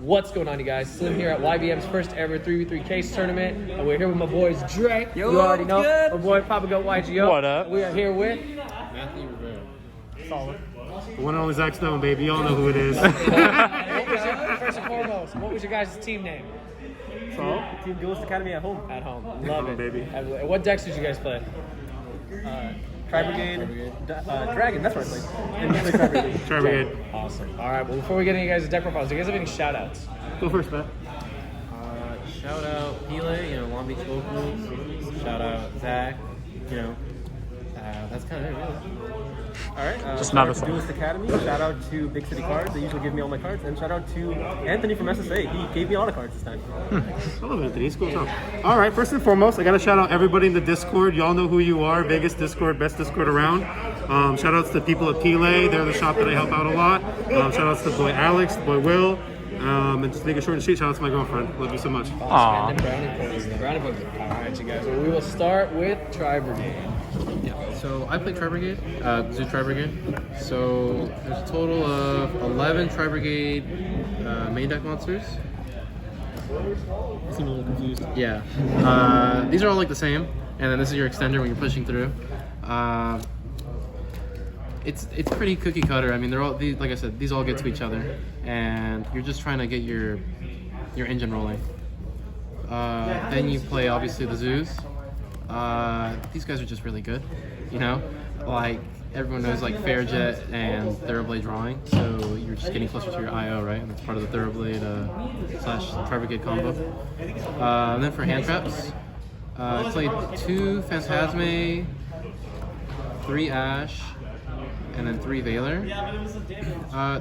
What's going on, you guys? Slim here at YBM's first ever 3v3 case tournament. And we're here with my boys Dre. Yo, you already know. good? My boy Papa Goat Yugioh. What up? We are here with Matthew Rivera. Solid. The one and only Zach Stone, baby. Y'all know who it is. First and foremost, what was your guys' team name? So, Team DUELIST Academy at home. At home. Love it. baby. And what decks did you guys play? Tribrigade, Dragon, that's what I played. And you played Tribrigade. Tribrigade. Awesome. All right, well, before we get into you guys' deck profiles, do you guys have any shout-outs? Go first, Matt. Shout out Pele, Long Beach locals. Shout out Zach, that's kind of it, really. Alright, Just shout not out a to DUELIST Academy. Shout out to Big City Cards, they usually give me all my cards. And shout out to Anthony from SSA, he gave me all the cards this time. I love Anthony. He's cool too. All right, first and foremost, I got to shout out everybody in the Discord. Y'all know who you are. Vegas Discord, best Discord around. Shout outs to people at Pele. They're the shop that I help out a lot. Shout outs to boy Alex, boy Will. And just make it short and sweet. Shout out to my girlfriend. Love you so much. Awesome. And then brownie points. Brownie points. All right, you guys. Well, we will start with Tribrigade. Yeah, so I play Tribrigade, Zoo Tribrigade. So there's a total of 11 Tribrigade main deck monsters. I seem a little confused. Yeah. These are all like the same, and then this is your extender when you're pushing through. It's pretty cookie cutter. I mean, they're all like I said, these all get to each other, and you're just trying to get your engine rolling. Then you play obviously the zoos. These guys are just really good, like everyone knows like Fairjet and Thoroughblade drawing, so you're just getting closer to your IO, right? And that's part of the Thoroughblade slash Tribrigade combo. And then for hand traps, I played 2 Phantasme, 3 Ash, and then 3 Veiler.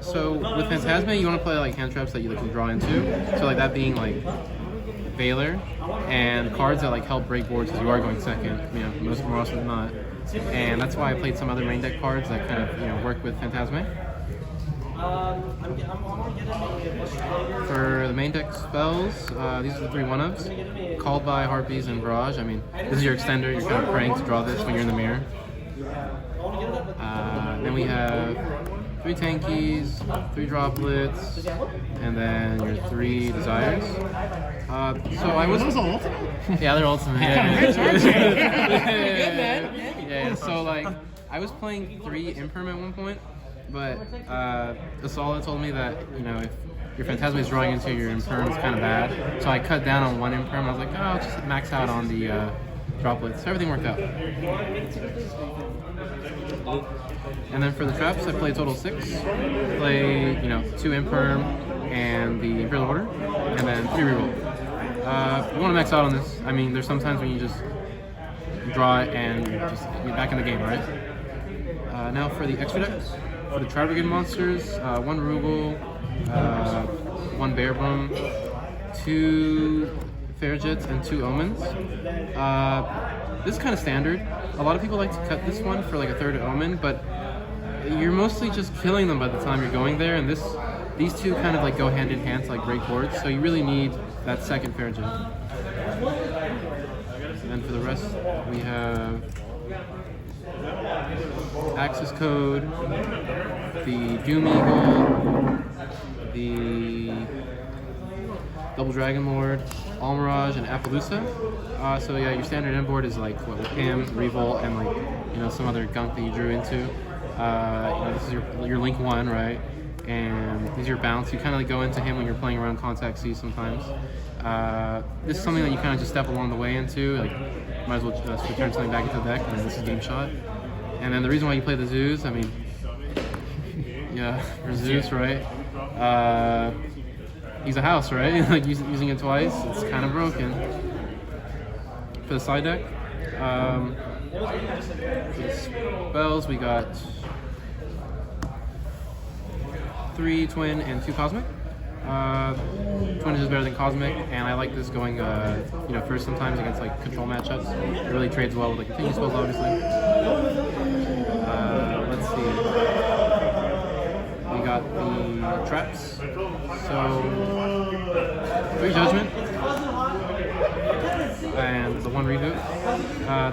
So with Phantasme, you want to play like hand traps that you can draw into. So like that being like Veiler and cards that like help break boards because you are going second. More often than not. And that's why I played some other main deck cards that kind of work with Phantasme. For the main deck spells, these are the 3 1-ofs. Called by Harpies and Barrage. I mean, this is your extender. You're kind of praying to draw this when you're in the mirror. Then we have 3 Tankies, 3 Droplets, and then your 3 Desires. So I was ultimate? Yeah, they're ultimate. Yeah. So like, I was playing 3 Imperm at one point, but Asala told me that if your Phantasme is drawing into your Imperm, it's kind of bad. So I cut down on 1 Imperm. I was like, oh, I'll just max out on the Droplets. So everything worked out. And then for the traps, I play a total of 6. Play, 2 Imperm and the Imperial Order, and then 3 reroll. You want to max out on this. I mean, there's sometimes when you just draw it and you're back in the game, right? Now for the extra decks, for the Tribrigade monsters, 1 Rugal, 1 Bearbum, 2 Fairjets, and 2 Omens. This is kind of standard. A lot of people like to cut this one for like a 3rd Omen, but you're mostly just killing them by the time you're going there, and these 2 kind of like go hand in hand to like break boards, so you really need that 2nd Fairjet. And then for the rest, we have Axis Code, the Doom Eagle, the Double Dragon Lord, Almirage, and Appaloosa. So yeah, your standard inboard is like with him, Revolt, and like some other gunk that you drew into. This is your Link 1, right? And these are your bounce. You kind of like go into him when you're playing around Contact C sometimes. This is something that you kind of just step along the way into. Like, might as well just return something back into the deck, and this is game shot. And then the reason why you play the Zeus, I mean, yeah, for Zeus, right? He's a house, right? Like using it twice, it's kind of broken. For the side deck, for the spells, we got 3 Twin and 2 Cosmic. Twin is just better than Cosmic, and I like this going, first sometimes against like control matchups. It really trades well with like continuous spells, obviously. Let's see. We got the traps. So 3 Judgment and the 1 on reboot.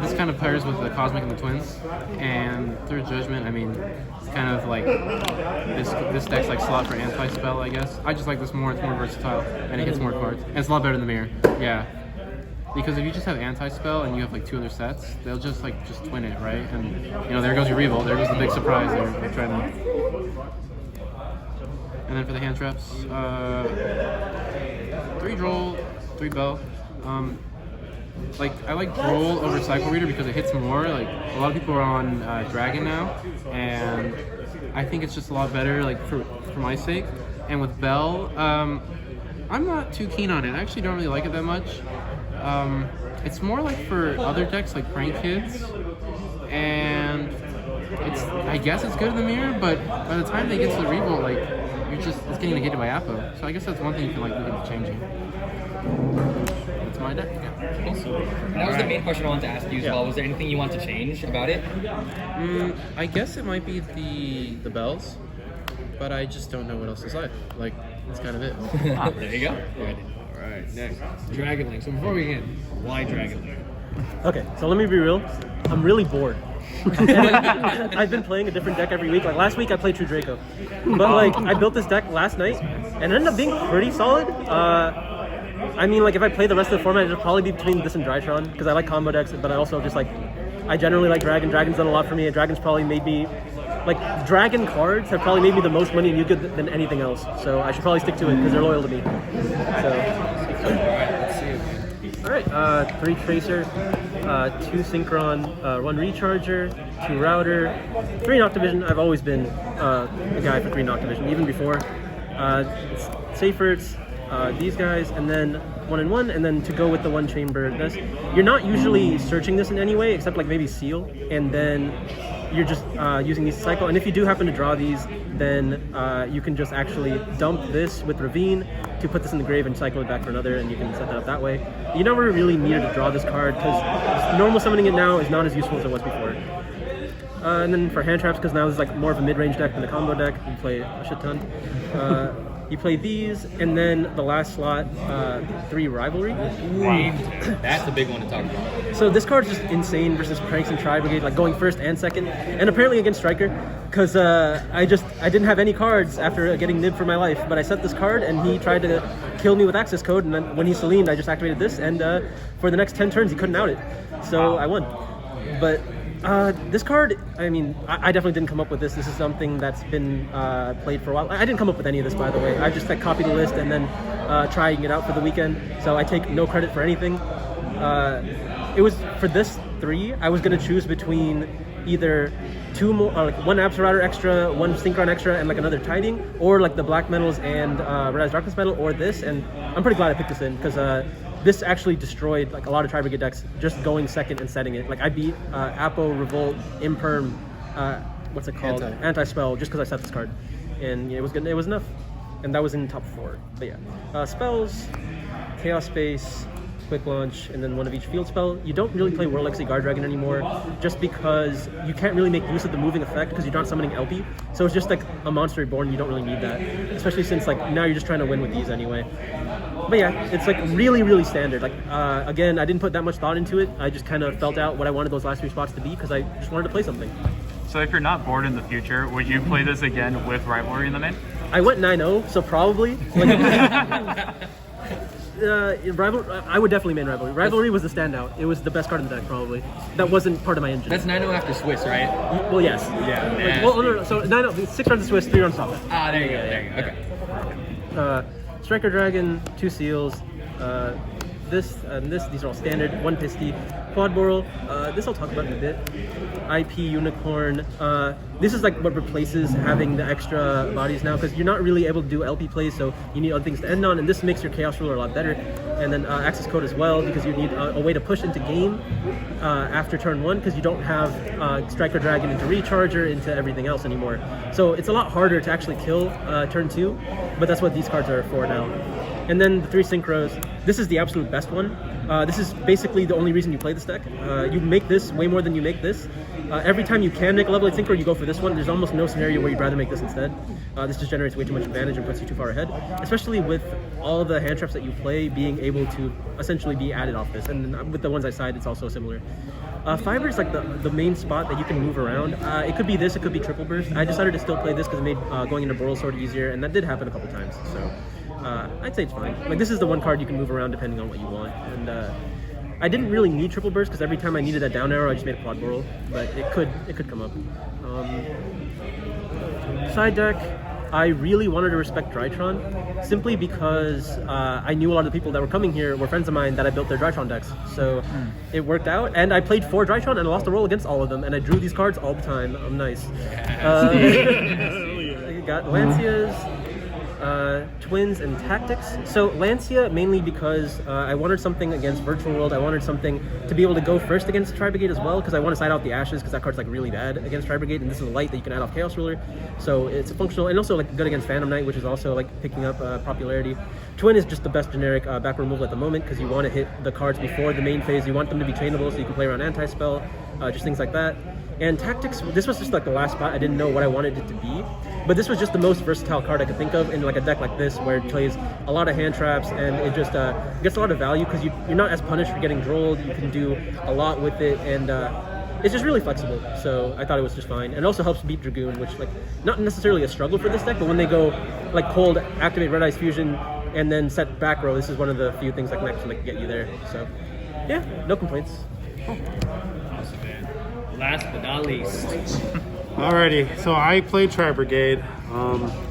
This kind of pairs with the Cosmic and the Twins. And Third Judgment, I mean, it's kind of like this deck's like slot for anti-spell, I guess. I just like this more. It's more versatile, and it hits more cards. And it's a lot better than the mirror. Yeah. Because if you just have anti-spell and you have like 2 other sets, they'll just twin it, right? And you know, there goes your Revolt. There goes the big surprise they're trying to. And then for the hand traps, 3 Droll, 3 Bell. Like I like Droll over Cycle Reader because it hits more. Like a lot of people are on Dragon now, and I think it's just a lot better, like for my sake. And with Bell, I'm not too keen on it. I actually don't really like it that much. It's more like for other decks like Prank Kids, and I guess it's good in the mirror, but by the time they get to the Revolt, like it's getting negated by Apo. So I guess that's one thing you can like look into changing. That's my deck. Yeah. Awesome. That was the main question I wanted to ask you as well. Was there anything you want to change about it? I guess it might be the bells, but I just don't know what else to say. Like that's kind of it. There you go. Alright, next. Dragon Link. So before we begin, why Dragon Link? Okay, so let me be real. I'm really bored. I've been playing a different deck every week. Like last week I played True Draco. But like I built this deck last night and it ended up being pretty solid. I mean, like if I play the rest of the format, it'll probably be between this and Drytron because I like combo decks, but I also just like I generally like Dragon. Dragon's done a lot for me. Dragon's probably made me like Dragon cards have probably made me the most money in Yu-Gi-Oh than anything else. So I should probably stick to it because they're loyal to me. So Alright, 3 Tracer, 2 Synchron, 1 Recharger, 2 Router, 3 Noctivision. I've always been a guy for 3 Noctivision, even before. Saferts, these guys, and then 1 and 1, and then to go with the 1 chamber. You're not usually searching this in any way, except like maybe Seal, and then you're just using these to cycle. And if you do happen to draw these, then you can just actually dump this with Ravine to put this in the grave and cycle it back for another, and you can set that up that way. You never really needed to draw this card because normal summoning it now is not as useful as it was before. And then for hand traps, because now this is like more of a mid-range deck than a combo deck, you play a shit ton. You play these, and then the last slot, 3 Rivalry. Wow. That's a big one to talk about. So this card is just insane versus Pranks and Tribrigade, like going first and second, and apparently against Striker, because I didn't have any cards after getting nibbed for my life, but I set this card, and he tried to kill me with access code, and then when he Selened, I just activated this, and for the next 10 turns, he couldn't out it. So I won. But this card, I mean, I definitely didn't come up with this. This is something that's been played for a while. I didn't come up with any of this, by the way. I just like copied the list and then trying it out for the weekend. So I take no credit for anything. It was for this 3. I was gonna choose between either 2 more, like 1 Absol extra, 1 Synchron extra, and like another Tiding, or like the Black Metals and Red Eyes Darkness Metal, or this. And I'm pretty glad I picked this in because this actually destroyed like a lot of Tribrigade decks just going second and setting it. Like I beat Apo, Revolt, Imperm, what's it called? Anti-Spell, just because I set this card. And it was good. It was enough. And that was in top 4. But yeah. Spells, Chaos Space, Quick Launch, and then 1 of each field spell. You don't really play Warlike Guard Dragon anymore just because you can't really make use of the moving effect because you're not summoning LP. So it's just like a Monster Reborn, you don't really need that. Especially since like now you're just trying to win with these anyway. But yeah, it's like really, really standard. Like again, I didn't put that much thought into it. I just kind of felt out what I wanted those last 3 spots to be because I just wanted to play something. So if you're not bored in the future, would you play this again with Rivalry in the main? I went 9-0, so probably. Like, I would definitely main Rivalry. Rivalry was the standout. It was the best card in the deck, probably. That wasn't part of my engine. That's 9-0 after Swiss, right? Well, yes. Yeah. Like, well, no. So 9-0, 6 runs of Swiss, 3 runs top. Ah, there you go. Okay. Striker Dragon, 2 Seals. These are all standard. 1 Pisty, Quad Boral. This I'll talk about in a bit. IP Unicorn. This is like what replaces having the extra bodies now because you're not really able to do LP plays, so you need other things to end on, and this makes your Chaos Ruler a lot better. And then access code as well because you need a way to push into game after turn 1 because you don't have Striker Dragon into Recharger into everything else anymore. So it's a lot harder to actually kill turn 2, but that's what these cards are for now. And then the 3 Synchros. This is the absolute best one. This is basically the only reason you play this deck. You make this way more than you make this, Every time you can make a level 8 Synchro, you go for this one. There's almost no scenario where you'd rather make this instead. This just generates way too much advantage and puts you too far ahead, especially with all the hand traps that you play being able to essentially be added off this. And with the ones I side, it's also similar. Fiber is like the main spot that you can move around. It could be this, it could be Triple Burst. I decided to still play this because it made going into Boral Sword easier, and that did happen a couple times. So I'd say it's fine. Like, this is the one card you can move around depending on what you want. And I didn't really need Triple Burst because every time I needed that down arrow, I just made a quad Boral, but it could come up. Side deck, I really wanted to respect Drytron simply because I knew a lot of the people that were coming here were friends of mine that I built their Drytron decks. So it worked out, and I played 4 Drytron and I lost a roll against all of them, and I drew these cards all the time. I'm nice. I got Lancias, Twins, and Tactics. So Lancia mainly because I wanted something against Virtual World. I wanted something to be able to go first against Tribrigade as well, because I want to side out the Ashes, because that card's like really bad against Tribrigade, and this is a light that you can add off Chaos Ruler. So it's functional, and also like good against Phantom Knight, which is also like picking up popularity. Twin is just the best generic back removal at the moment, because you want to hit the cards before the main phase. You want them to be chainable so you can play around anti-spell, just things like that. And Tactics, this was just like the last spot. I didn't know what I wanted it to be, but this was just the most versatile card I could think of in like a deck like this, where it plays a lot of hand traps, and it just gets a lot of value because you're not as punished for getting drolled. You can do a lot with it, and it's just really flexible. So I thought it was just fine, and it also helps beat Dragoon, which like not necessarily a struggle for this deck, but when they go like cold, activate Red Eyes Fusion, and then set back row, this is one of the few things that can actually like get you there. So yeah, no complaints. Last but not least. Alrighty, so I played Tribrigade.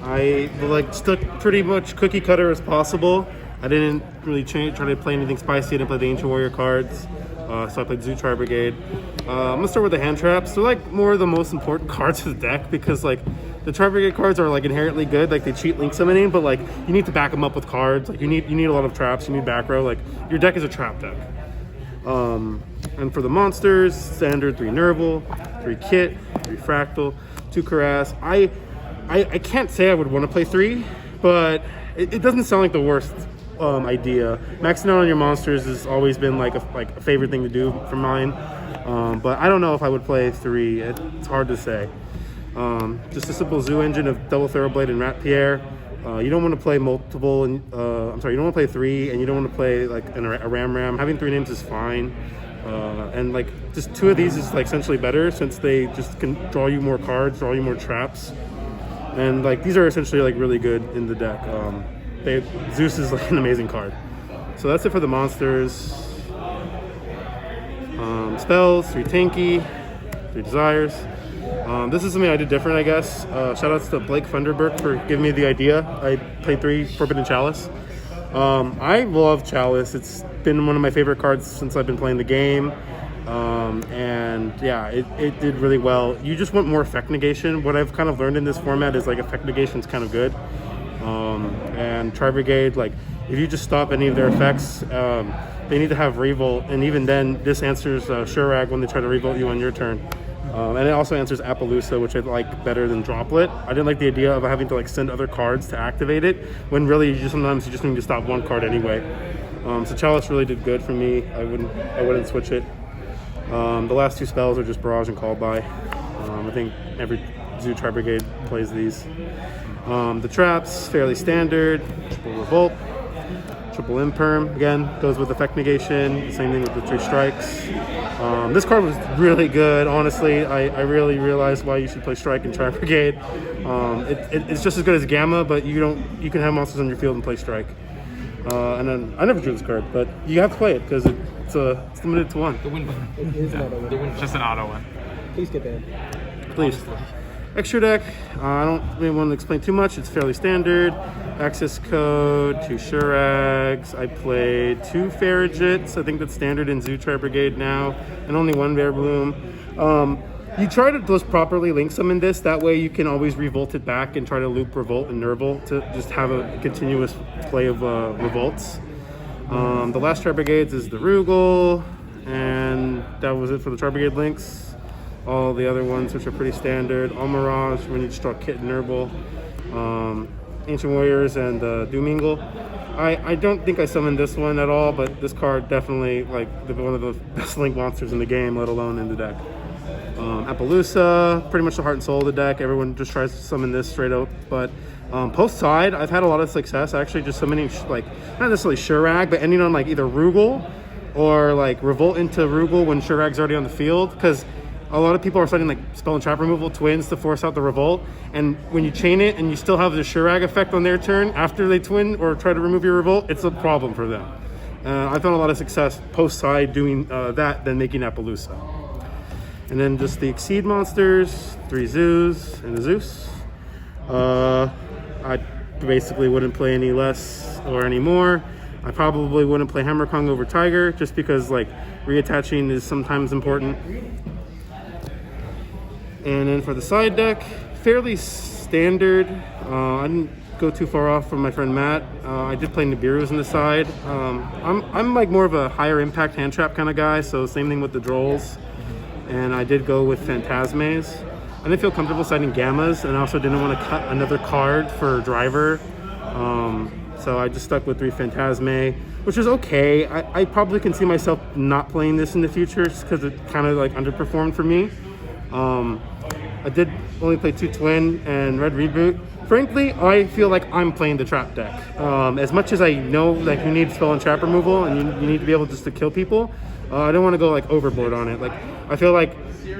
I like stuck pretty much cookie cutter as possible. I didn't really try to play anything spicy. I didn't play the Ancient Warrior cards. So I played Zoo Tribrigade. I'm gonna start with the hand traps. They're like more of the most important cards of the deck, because like the Tribrigade cards are like inherently good. Like they cheat link summoning, but like you need to back them up with cards. Like you need a lot of traps. You need back row. Like your deck is a trap deck. And for the monsters, standard 3 Nerval, 3 Kit, 3 Fractal, 2 Karass. I can't say I would want to play 3, but it doesn't sound like the worst idea. Maxing out on your monsters has always been like a favorite thing to do for mine, but I don't know if I would play 3. It's hard to say. Just a simple Zoo engine of Double Thoroughblade and Rat Pierre. You don't want to play multiple, and you don't want to play 3, and you don't want to play like a Ram. Having 3 names is fine, and like just 2 of these is like essentially better, since they just can draw you more cards, draw you more traps, and like these are essentially like really good in the deck. Zeus is like an amazing card. So that's it for the monsters. Spells, 3 Tanky, 3 Desires. This is something I did different, I guess. Shout outs to Blake Funderburk for giving me the idea. I played 3 Forbidden Chalice. I love Chalice. It's been one of my favorite cards since I've been playing the game. And yeah, it did really well. You just want more effect negation. What I've kind of learned in this format is like effect negation is kind of good. And Tribrigade, like if you just stop any of their effects, they need to have Revolt, and even then this answers Shurag when they try to Revolt you on your turn. And it also answers Appaloosa, which I like better than Droplet. I didn't like the idea of having to like send other cards to activate it, when really sometimes you just need to stop one card anyway. So Chalice really did good for me. I wouldn't switch it. The last 2 spells are just Barrage and Call By. I think every Zoo Tribrigade plays these. The traps, fairly standard. Triple Revolt, Triple Imperm, again, goes with effect negation. Same thing with the 3 strikes. This card was really good, honestly. I really realized why you should play Strike and Tribrigade. It's just as good as Gamma, but you can have monsters on your field and play Strike. And then I never drew this card, but you have to play it because it's limited to 1. The win button. It is an auto win. Just an auto win. Please get banned. Please. Extra deck, I don't really want to explain too much. It's fairly standard. Access code, 2 Shurags. I played 2 Farragets. I think that's standard in Zoo Tribrigade now, and only 1 Bear Bloom. You try to just properly link summon this. That way you can always revolt it back and try to loop Revolt and Nerval to just have a continuous play of Revolts. The last Tribrigades is the Rugal, and that was it for the Tribrigade links. All the other ones, which are pretty standard. All Mirage, when you just draw Kit and Nerval. Ancient Warriors and Doomingle. I don't think I summoned this one at all, but this card definitely like one of the best link monsters in the game, let alone in the deck. Appaloosa, pretty much the heart and soul of the deck. Everyone just tries to summon this straight up. But post side, I've had a lot of success actually just summoning, like, not necessarily Shurag, but ending on like either Rugal or like Revolt into Rugal when Shurag's already on the field. Because a lot of people are starting like spell and trap removal twins to force out the Revolt. And when you chain it and you still have the Shurag effect on their turn after they twin or try to remove your Revolt, it's a problem for them. I found a lot of success post side doing that than making Appaloosa. And then just the Exceed monsters, 3 Zoos, and a Zeus. I basically wouldn't play any less or any more. I probably wouldn't play Hammer Kong over Tiger just because like reattaching is sometimes important. And then for the side deck, fairly standard. I didn't go too far off from my friend Matt. I did play Nibiru's on the side. I'm like more of a higher impact hand trap kind of guy, so same thing with the Drolls. And I did go with Phantasmes. I didn't feel comfortable siding Gammas, and I also didn't want to cut another card for Driver. So I just stuck with 3 Phantasme, which is okay. I probably can see myself not playing this in the future just because it kind of like underperformed for me. I did only play 2 Twin and Red Reboot. Frankly, I feel like I'm playing the trap deck. As much as I know like you need spell and trap removal and you need to be able just to kill people, I don't want to go like overboard on it. Like I feel like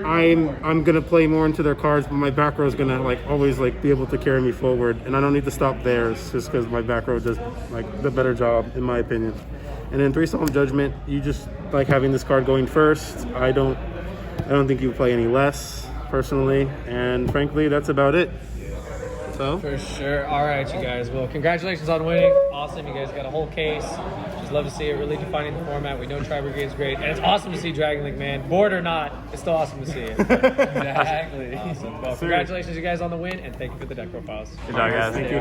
I'm gonna play more into their cards, but my back row is gonna like always like be able to carry me forward, and I don't need to stop theirs just because my back row does like the better job in my opinion. And then 3 Solemn Judgment, you just like having this card going first. I don't think you play any less personally, and frankly that's about it. So For sure. All right, you guys. Well, congratulations on winning. Awesome. You guys got a whole case. Just love to see it. Really defining the format. We know Tribrigade's great. And it's awesome to see Dragon Link, man. Bored or not, it's still awesome to see it. Exactly. Awesome. Well, congratulations, you guys, on the win. And thank you for the deck profiles. Good job, guys. Thank you.